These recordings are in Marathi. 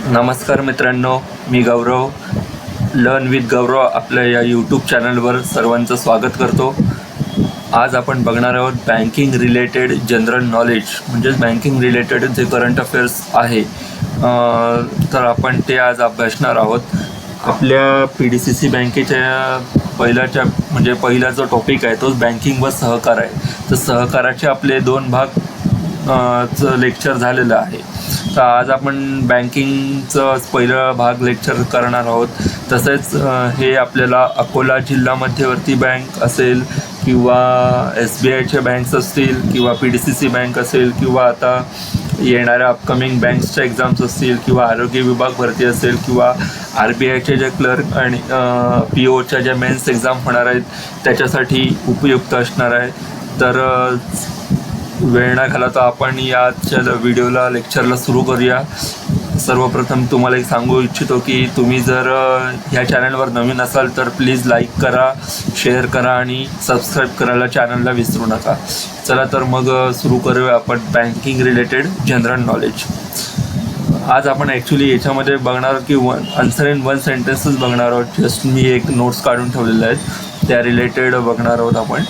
नमस्कार मित्रांनो, मी गौरव. लर्न विथ गौरव आपल्या या यूट्यूब चॅनलवर सर्वांचं स्वागत करतो. आज आपण बघणार आहोत बँकिंग रिलेटेड जनरल नॉलेज, म्हणजेच बँकिंग रिलेटेड जे करंट अफेअर्स आहे तर आपण ते आज अभ्यासणार आहोत. आपल्या PDCC बँकेच्या पहिला जो टॉपिक आहे तोच बँकिंग व सहकार आहे. तर सहकाराचे आपले 2 भाग लेक्चर झालेलं आहे. तर आज आपण बँकिंगचं पहिला भाग लेक्चर करणार आहोत. तसेच हे आपल्याला अकोला जिल्हा मध्यवर्ती बँक असेल किंवा SBIच्या बँक्स असतील किंवा PDCC बँक असेल किंवा आता येणाऱ्या अपकमिंग बँक्सच्या एक्झाम्स असतील किंवा आरोग्य विभाग भरती असेल किंवा RBIचे जे क्लर्क आणि POच्या ज्या मेन्स एक्झाम होणार आहेत त्याच्यासाठी उपयुक्त असणार आहे. तर वेळ न घालवता आपण याच्या व्हिडिओला लेक्चरला सुरू करूया. सर्वप्रथम तुम्हाला एक सांगू इच्छितो की तुम्ही जर ह्या चॅनलवर नवीन असाल तर प्लीज लाईक करा, शेअर करा आणि सबस्क्राईब करायला चॅनलला विसरू नका. चला तर मग सुरू करूया आपण बँकिंग रिलेटेड जनरल नॉलेज. आज आपण ॲक्च्युली याच्यामध्ये बघणार की आन्सर इन 1 सेंटेन्सेस बघणार आहोत. जस्ट मी एक नोट्स काढून ठेवलेले आहेत, त्या रिलेटेड बघणार आहोत आपण.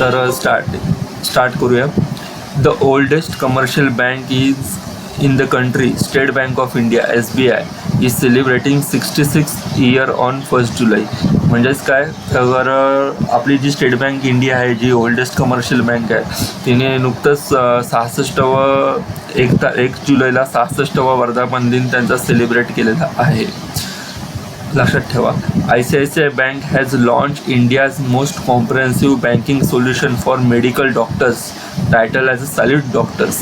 तर स्टार्ट करूया. The oldest commercial bank is in the country, state bank of India SBI is celebrating 66th year on 1 जुलै. म्हणजेच काय, तर आपली जी स्टेट बँक इंडिया आहे, जी ओल्डेस्ट कमर्शियल बँक आहे, तिने नुकतंच 1 जुलैला 66वा वर्धापन दिन त्यांचा सेलिब्रेट केलेला आहे. लक्षात ठेवा. ICICI bank has launch India's most comprehensive banking solution for medical doctors title as a salute doctors.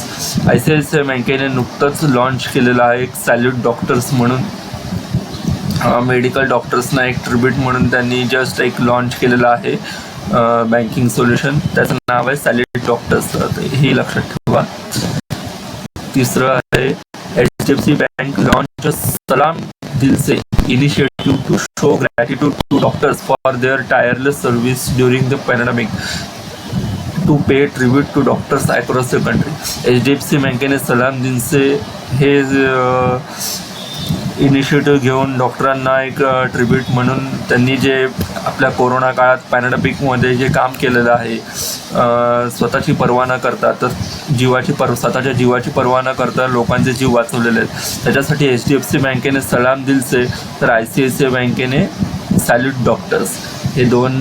ICICI बँकेने नुकतंच लॉन्च केलेलं आहे एक सॅल्यूट डॉक्टर्स म्हणून. मेडिकल डॉक्टर्सना एक ट्रिब्यूट म्हणून त्यांनी जस्ट एक लॉन्च केलेलं आहे बँकिंग सोल्युशन. त्याचं नाव आहे सॅल्यूट डॉक्टर्स. हे लक्षात ठेवा. तिसरं आहे HDFC बँक लॉन्च सलाम दिल से initiative to show gratitude to doctors for their tireless service during the pandemic to pay tribute to doctors across the country. HDFC बँकेने सलाम दिन से हे इनिशिएटिव्ह घेऊन डॉक्टरांना एक ट्रिब्यूट म्हणून त्यांनी जे आपल्या कोरोना काळात पॅन्डेमिकमध्ये जे काम केलेलं आहे, स्वतःची पर्वा न करता तर स्वतःच्या जीवाची पर्वा न करता लोकांचे जीव वाचवलेले आहेत, त्याच्यासाठी HDFC बँकेने सलाम दिल से तर ICICI बँकेने सॅल्यूट डॉक्टर्स. हे 2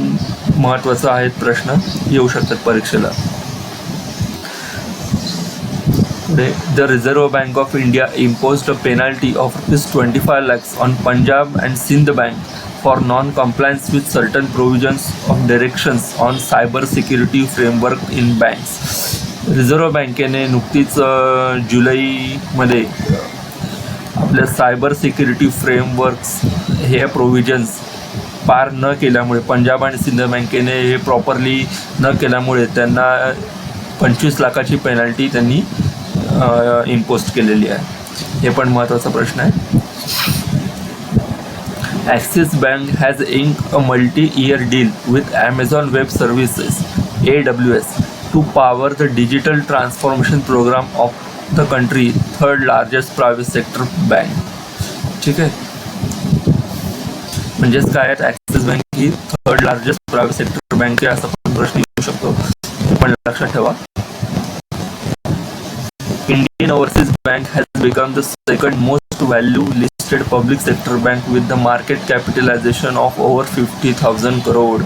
महत्त्वाचं आहेत, प्रश्न येऊ शकतात परीक्षेला. The Reserve Bank of India imposed a penalty of ₹25 lakhs on Punjab and Sindh Bank for non-compliance with certain provisions of directions on cyber security framework in banks. Reserve बँकेने नुकतीच जुलैमध्ये आपल्या सायबर सिक्युरिटी फ्रेमवर्क्स हे प्रोव्हिजन्स पार न केल्यामुळे पंजाब आणि सिंध बँकेने हे प्रॉपरली न केल्यामुळे त्यांना 25 लाखाची पेनल्टी त्यांनी इम्पोज केलेली आहे. हे पण महत्त्वाचा प्रश्न आहे. Axis bank has inked a multi year deal with Amazon web services AWS to power the digital transformation programme of the country 3rd largest private sector bank. ठीक आहे. म्हणजेच काय आहे, ॲक्सिस बँक ही 3rd largest private sector bank आहे, असा पण प्रश्न येऊ शकतो. पण लक्षात ठेवा. Indian Overseas Bank has become the second most value-listed public sector bank with the market capitalization of over 50,000 crore.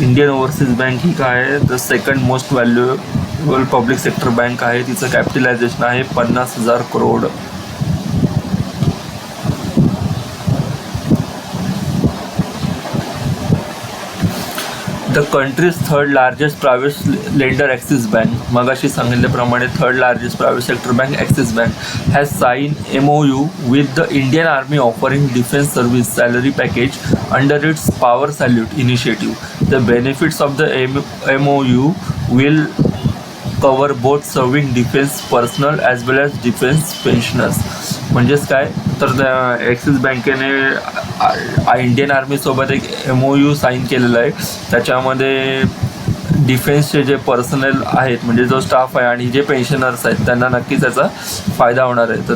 Indian Overseas Bank ही काय आहे, the second most valuable public sector bank आहे. तिचं कॅपिटलायझेशन आहे 50,000 crore. The country's 3rd largest private lender Axis bank, मगाशी सांगितल्याप्रमाणे 3rd largest private sector bank Axis bank has sign MOU with the Indian army offering defence service salary package under its power salute initiative. The benefits of the MOU will cover both serving defence personnel as well as defence pensioners. म्हणजेच काय, तर ॲक्सिस बँकेने इंडियन आर्मीसोबत एक MOU साईन केलेलं आहे. त्याच्यामध्ये डिफेन्सचे जे पर्सनल आहेत, म्हणजे जो स्टाफ आहे आणि जे पेन्शनर्स आहेत, त्यांना नक्कीच त्याचा फायदा होणार आहे. तर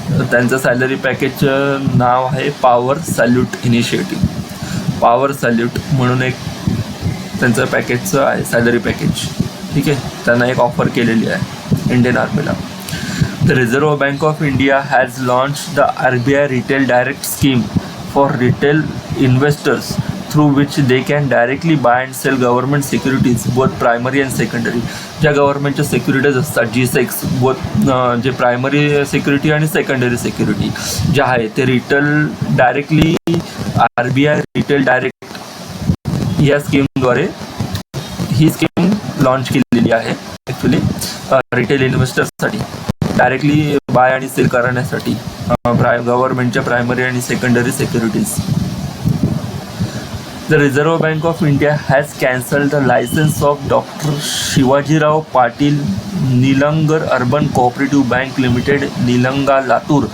त्यांचं सॅलरी पॅकेजचं नाव आहे power salute initiative. Power salute म्हणून एक त्यांचं पॅकेजचं आहे सॅलरी पॅकेज. ठीक आहे, त्यांना एक ऑफर केलेली आहे इंडियन आर्मीला. The reserve bank of India has launch the RBI retail direct scheme for retail investors through which they can directly buy and sell government securities both primary and secondary. ज्या गव्हर्नमेंटच्या सिक्युरिटीज असतात G-Secs बोथ जे प्रायमरी सिक्युरिटी आणि सेकंडरी सिक्युरिटी ज्या आहे ते retail directly RBI retail direct या स्कीमद्वारे ही स्कीम लॉन्च केलेली आहे ॲक्च्युली रिटेल इन्व्हेस्टर्ससाठी डायरेक्टली बाय आणि सेल करण्यासाठी गव्हर्नमेंटच्या प्रायमरी आणि secondary securities. The reserve bank of India has cancelled the licence of doctor Shivajirao Patil Nilangar urban cooperative bank limited Nilanga Latur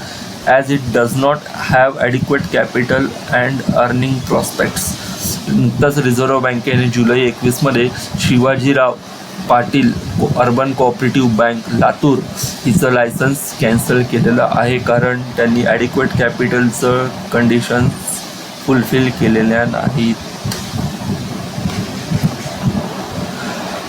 as it does not have adequate capital and earning prospects. नुकताच रिझर्व्ह बँकेने जुलै 21 Shivajirao Patil urban cooperative bank Latur हिचं लायसन्स कॅन्सल केलेलं आहे कारण त्यांनी ॲडिक्वेट कॅपिटलचं कंडिशन्स फुलफिल केलेल्या नाहीत.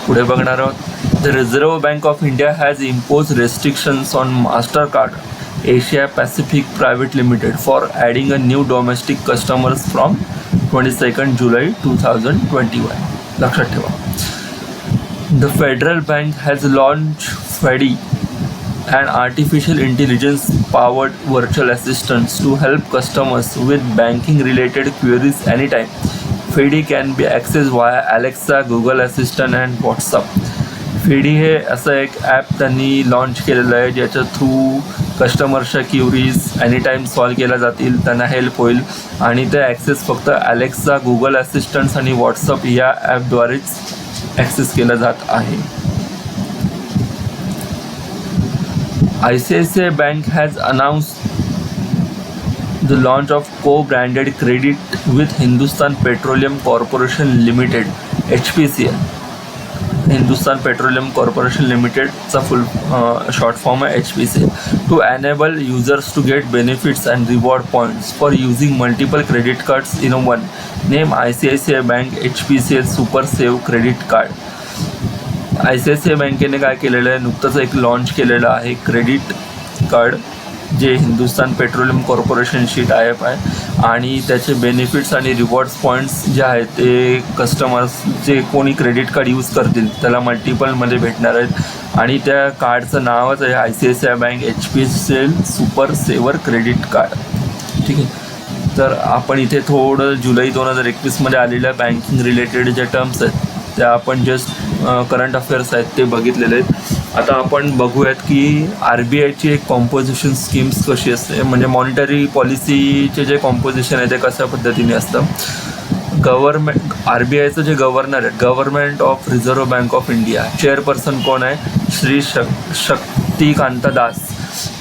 पुढे बघणार आहोत. The reserve bank of India has impose restrictions on master card Asia Pacific private limited for adding a new domestic customers from 22 जुलै 2021. लक्षात ठेवा. The Federal Bank has launched FEDI, an artificial intelligence powered virtual assistant to help customers with banking related queries anytime. FEDI can be accessed via Alexa, Google Assistant and WhatsApp. FEDI हे असं एक ॲप त्यांनी लॉन्च केलेलं आहे ज्याच्या थ्रू कस्टमर्सच्या क्युरीज एनीटाईम सॉल्व केल्या जातील, त्यांना हेल्प होईल आणि ते ॲक्सेस फक्त ॲलेक्सा, गुगल असिस्टंट्स आणि व्हॉट्सअप या ॲपद्वारेच ॲक्सेस केला जात आहे. ICICI Bank has announced the launch of co-branded credit with Hindustan Petroleum Corporation Limited (HPCL). Hindustan petroleum corporation लिमिटेडचा फुल शॉर्ट फॉर्म आहे HPCL to enable users to get benefits and reward points for using multiple credit cards in one. Name ICICI bank HPCL super save credit card. ICICI बँकेने काय केलेलं आहे, नुकतंच एक लॉन्च केलेलं आहे क्रेडिट कार्ड जे हिंदुस्तान पेट्रोलियम कॉर्पोरेशनशी टायअप आहे आणि त्याचे बेनिफिट्स आणि रिवॉर्ड्स पॉईंट्स जे आहेत ते कस्टमर्स जे कोणी क्रेडिट कार्ड यूज करतील त्याला मल्टिपलमध्ये भेटणार आहेत आणि त्या कार्डचं नावच आहे ICICI bank HPCL super saver credit card. ठीक आहे, तर आपण इथे थोडं जुलै 2021 आलेल्या बँकिंग रिलेटेड ज्या टर्म्स आहेत त्या आपण जस्ट करंट अफेअर्स आहेत ते बघितलेले आहेत. आता आपण बघूयात की RBIची एक कॉम्पोजिशन स्कीम्स कशी असते, म्हणजे मॉनिटरी पॉलिसीचे जे कॉम्पोजिशन आहे ते कशा पद्धतीने असतं. गव्हर्नमेंट RBIचं जे गव्हर्नर आहे, government of reserve bank of India, chairperson कोण आहे, श्री शक्तिकांता दास.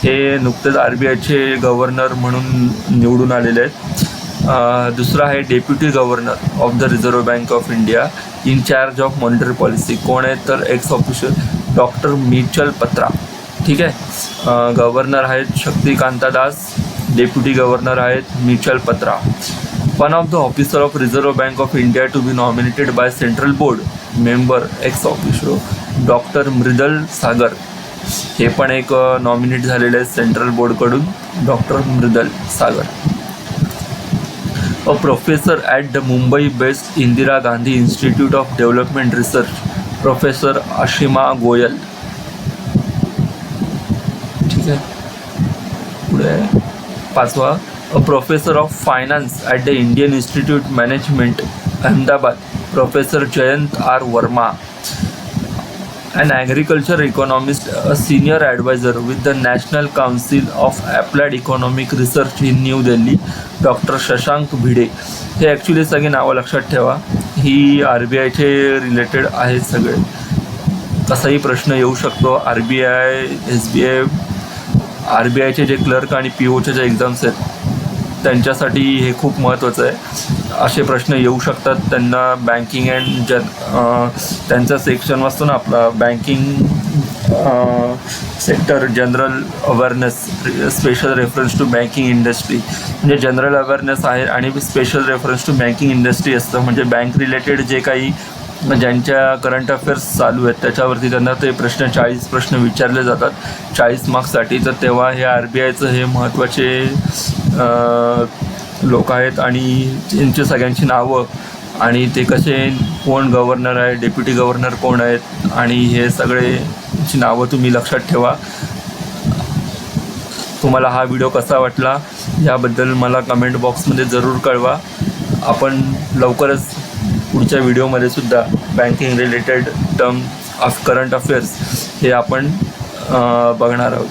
हे नुकतेच RBIचे गव्हर्नर म्हणून निवडून आलेले आहेत. दुसरा आहे deputy governor of the reserve bank of India in charge of monetary policy. कोण आहे तर एक्स ऑफिशियल डॉक्टर मिचल पत्रा. ठीक आहे, गव्हर्नर आहेत शक्तिकांता दास, डेप्युटी गव्हर्नर आहेत Michael Patra. One of the officer of reserve bank of India to be nominated by central board member ex official doctor Mridul Sagar. हे पण एक नॉमिनेट झालेले आहेत सेंट्रल बोर्डकडून, doctor Mridul Sagar. A professor at the Mumbai based Indira Gandhi institute of development research professor Ashima Goyal. ठीक आहे, पुढे 5वा a professor of finance at the Indian institute management Ahmedabad professor Jayant R Verma. An agriculture economist, a senior advisor with the National Council of Applied Economic Research in New Delhi, doctor Shashank Bhide. हे ॲक्च्युली सगळे नावं लक्षात ठेवा, ही RBIचे रिलेटेड आहेत सगळे. कसाही प्रश्न येऊ शकतो. RBIचे जे क्लर्क आणि POचे जे एक्झाम्स आहेत त्यांच्यासाठी हे खूप महत्त्वाचं आहे. असे प्रश्न येऊ शकतात त्यांना. बँकिंग अँड त्यांचा सेक्शन असतो ना आपला banking sector general awareness special reference to banking industry. म्हणजे जनरल अवेअरनेस आहे आणि special reference to banking industry असतं. म्हणजे बँक रिलेटेड जे काही ज्यांच्या करंट अफेअर्स चालू आहेत त्याच्यावरती त्यांना ते 40 प्रश्न विचारले जातात 40 मार्क्ससाठी. तर तेव्हा हे RBIचं हे महत्त्वाचे लोक आहेत आणि त्यांची सगळ्यांची नावं आणि ते कसे, कोण गव्हर्नर आहे, डेप्युटी गव्हर्नर कोण आहेत आणि हे सगळेची नावं तुम्ही लक्षात ठेवा. तुम्हाला हा व्हिडिओ कसा वाटला याबद्दल मला कमेंट बॉक्समध्ये जरूर कळवा. आपण लवकरच पुढच्या व्हिडिओमध्ये सुद्धा banking related term of current affairs हे आपण बघणार आहोत.